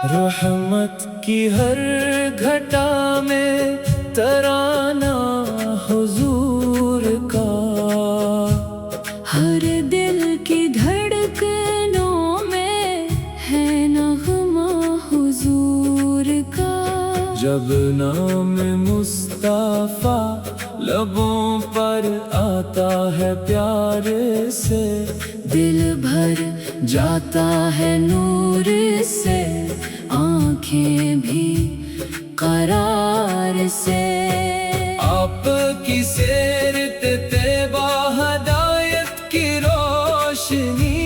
रहमत की हर घटा में तराना हुजूर का, हर दिल की धड़कनों में है नग़मा हुजूर का। जब नाम मुस्तफा लबों पर आता है प्यार से, दिल भर जाता है नूर से, आँखें भी करार से। आपकी सीरत तैबा हदायत की रोशनी,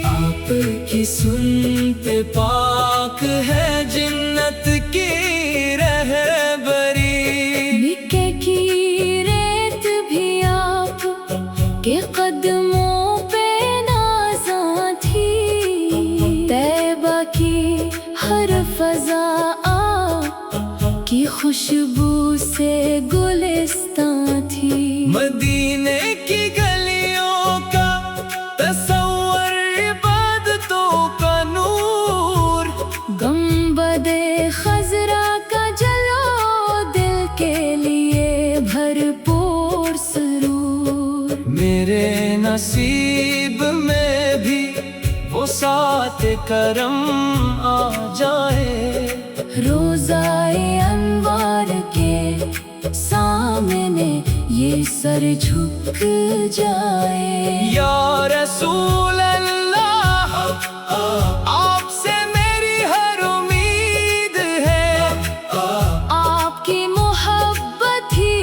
आपकी सुन्नत पाक है जन्नत की रहबरी। मिक्के की रेत भी आप के कदमों पे नाज़ा थी, तैबा की हर फज़ा की खुशबू से गुलिस्तां थी। मदीने की गलियों का तसव्वुर इबादतों का नूर, गंबदे खज़रा का जलो दिल के लिए भरपूर सुरूर। मेरे नसीब में भी वो सात करम आ जाए, रोज़ाए अनवार के सामने ये सर झुक जाए। या रसूल अल्लाह आपसे मेरी हर उम्मीद है, आपकी मोहब्बत ही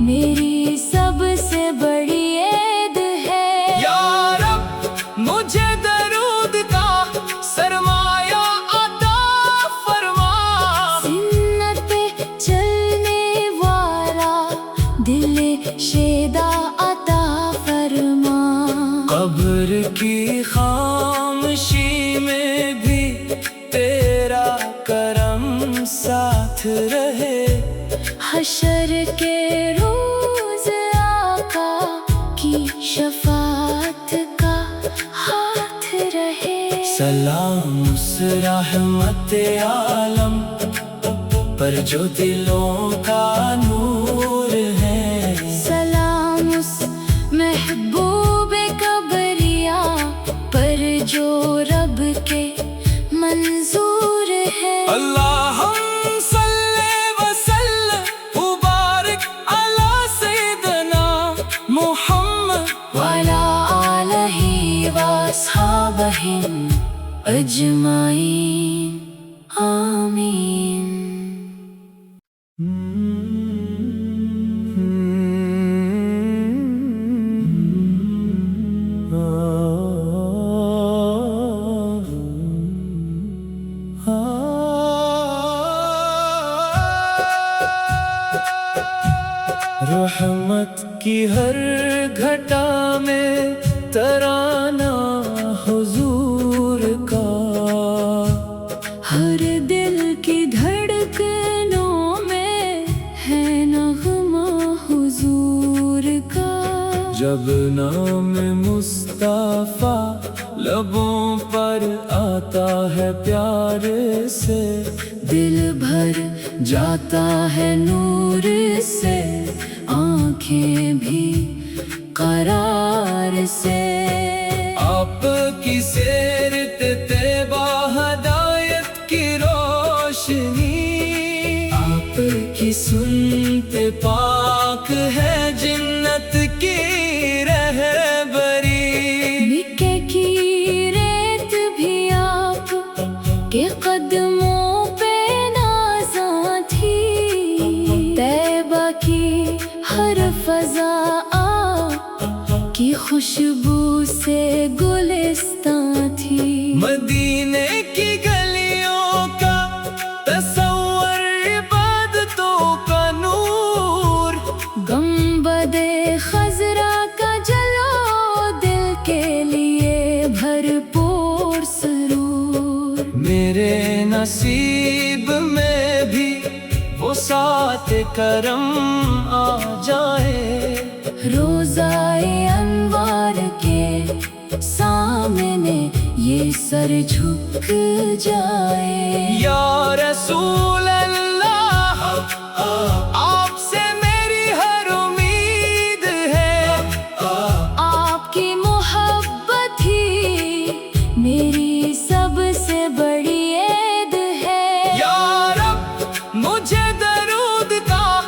मेरी सबसे बड़ी ऐद है। या रब मुझे दरूद का सरमाया अता फरमा, सिन्नत पे चलने वाला दिल शेदा अता फरमा। कब्र की खामोशी में भी तेरा करम साथ रहे, हशर के रोज आका की शफाअत का हाथ रहे। सलाम उस रहमत आलम पर जो दिलों का नूर है, सलाम उस महबूबे कबरिया पर जो रब के मंजूर है। अल्लाहुम्मा सल्ले व सल्लिम मुबारक अला सय्यिदना मुहम्मद वाला आलही व अस्हाबिही अजमाइन, आमीन। रहमत की हर घटा में तराना हुजूर का, हर दिल की धड़कनों में है नग़मा हुजूर का। जब नाम मुस्तफा लबों पर आता है प्यार से, दिल भर जाता है नूर से, आँखें भी करार से। आपकी सीरत तैबा हदायत की रोशनी, आपकी सुन्नत पाक है जन्नत की रहबरी। मिक्के की रेत भी आप के कदमों पे नाज़ा थी, तैबा की हर फज़ा की खुशबू से गुलिस्तां थी। मदीने की गलियों का तसव्वुर इबादतों का नूर, गंबदे खज़रा का जलो दिल के लिए भरपूर اور سرور، میرے نصیب میں بھی وہ سات کرم آ جائے، روزائے انوار کے سامنے یہ سر جھک جائے۔ یا رسول اللہ آپ سے میری ہر امید ہے، آپ کی محبت ہی میری سب سے بڑی عید ہے۔ یا رب مجھے درود کا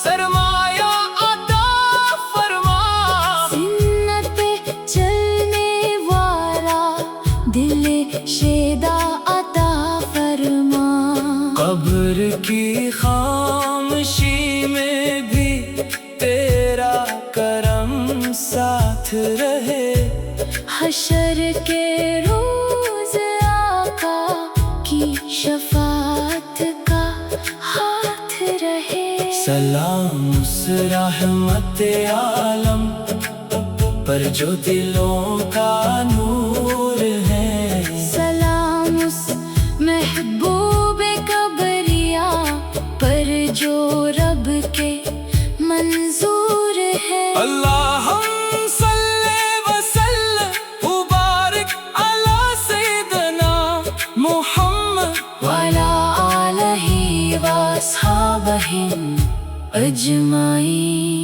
سرمایہ عطا فرما، سنت پہ چلنے والا دل شیدا عطا فرما۔ قبر کی خاموشی میں بھی تیرا کرم ساتھ رہے، حشر کے روز آقا کی شفاعت کا ہاتھ رہے۔ سلام اس رحمت عالم پر جو دلوں کا نور ہے، سلام اس محبوب کبریا پر جو رب کے منظور ہے۔ اللہم صلی وسلم مبارک علی سیدنا محمد وعلی آلہ واصحابہ اجمعین۔